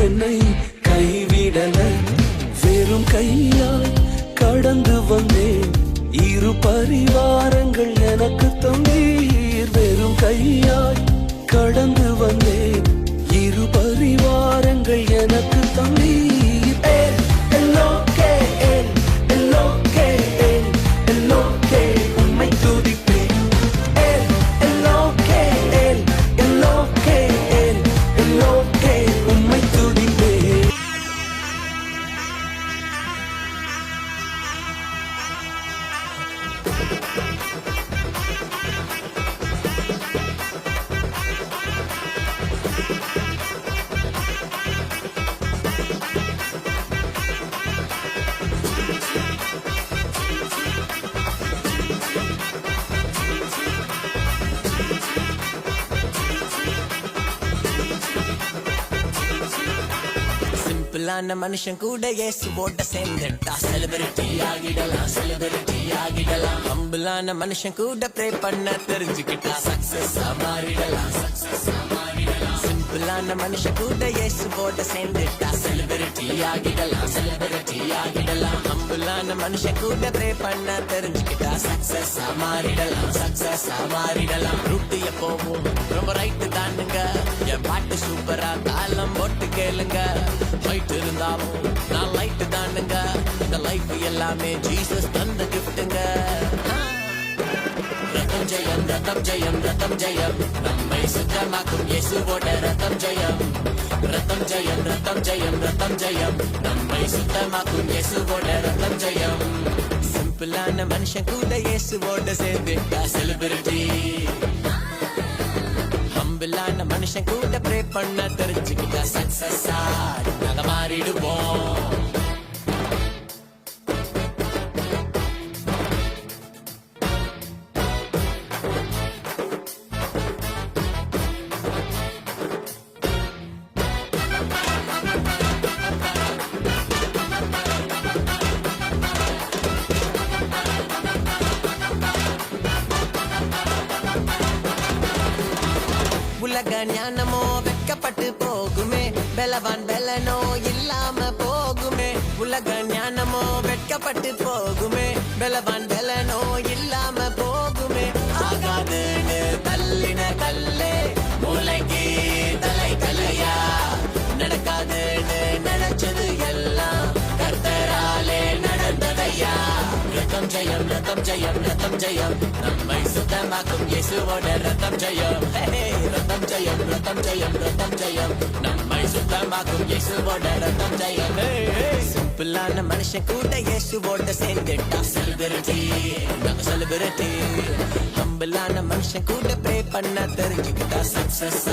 என்னை கைவிடல. வெறும் கையாய் கடந்து வந்தேன், இரு பரிவாரங்கள் எனக்கு தந்தீர். வெறும் கையாய் கடந்து வந்தேன், இரு பரிவாரங்கள் எனக்கு தந்தீர். உம்மை துதிப்பேன். உம்மை துதிப்பேன். சிம்பிளான மனுஷன் கூட இயேசுவோட சேர்ந்துட்டா செலிபிரிட்டி ஆகிடலாம், செலிபிரிட்டி ஆகிடலாம். ஹம்பிளான மனுஷன் கூட ப்ரே பண்ண தெரிஞ்சுக்கிட்டா சக்சஸ் மாறிடலாம், சக்சஸ் மாறிடலாம். சிம்பிளான மனுஷன் கூட இயேசுவோட சேர்ந்துட்டா செலிபிரிட்டி ஆகிடலாம், செலிபிரிட்டி ஆகிடலாம். ஹம்பிளான மனுஷன் கூட ப்ரே பண்ண தெரிஞ்சுக்கிட்டா சக்சஸ் மாறிடலாம், சக்சஸ் மாறிடலாம். ரூட்டு எப்போவும் ரொம்ப ரைட்டு தானுங்க, என் பாட்டு சூப்பரா தாளம் போட்டு கேளுங்க. ஃபைட் இருந்தாலும் நான் லைட்டு தானுங்க, இந்த லைஃப் எல்லாமே ஜீசஸ் தந்த கிஃப்ட்டுங்க. ரத்தம் ஜெயம், ரத்தம் ஜெயம், ரத்தம் ஜெயம், நம்மை சுத்தமாக்கும் இயேசுவோட ரத்தம் ஜெயம். ரத்தம் ஜெயம், ரத்தம் ஜெயம், ரத்தம் ஜெயம், நம்மை சுத்தமாக்கும் இயேசுவோட ரத்தம் ஜெயம். சிம்பிளான மனுஷன் கூட இயேசுவோட சேர்ந்துட்டா செலிபிரிட்டி. ஹம்பிளான மனுஷன் கூட ப்ரே பண்ண தெரிஞ்சுக்கிட்டா சக்சஸ் நாங்க மாறிடுவோம். உலக ஞானமோ வெட்கப்பட்டு போகுமே, பலவான் பலனோ இல்லாம போகுமே. உலக ஞானமோ வெட்கப்பட்டு போகுமே, பலவான் பலனோ இல்லாம போகுமே. ஆகாதுன்னு தள்ளின கல்லே மூளைக்கு தலை கலையா, நடக்காதுன்னு நினைச்சது எல்லாம் கர்த்தராலே நடந்ததையா. ரத்தம் ஜெயம், ரத்தம் ஜெயம், ரத்தம் ஜெயம், நம்மை சுத்தமாக்கும் இயேசுவோட ரத்தம் ஜெயம். ரத்தம் ஜெயம், ரத்தம் ஜெயம், ரத்தம் ஜெயம், நம்மை சுத்தமாக்கும் இயேசுவோட ரத்தம் ஜெயம். சிம்பிளான மனுஷன் கூட இயேசுவோட சேர்ந்துட்டா செலிபிரிட்டி, நாங்க செலிபிரிட்டி. ஹம்பிளான மனுஷன் கூட ப்ரே பண்ண தெரிஞ்சுக்கிட்டா சக்சஸ்.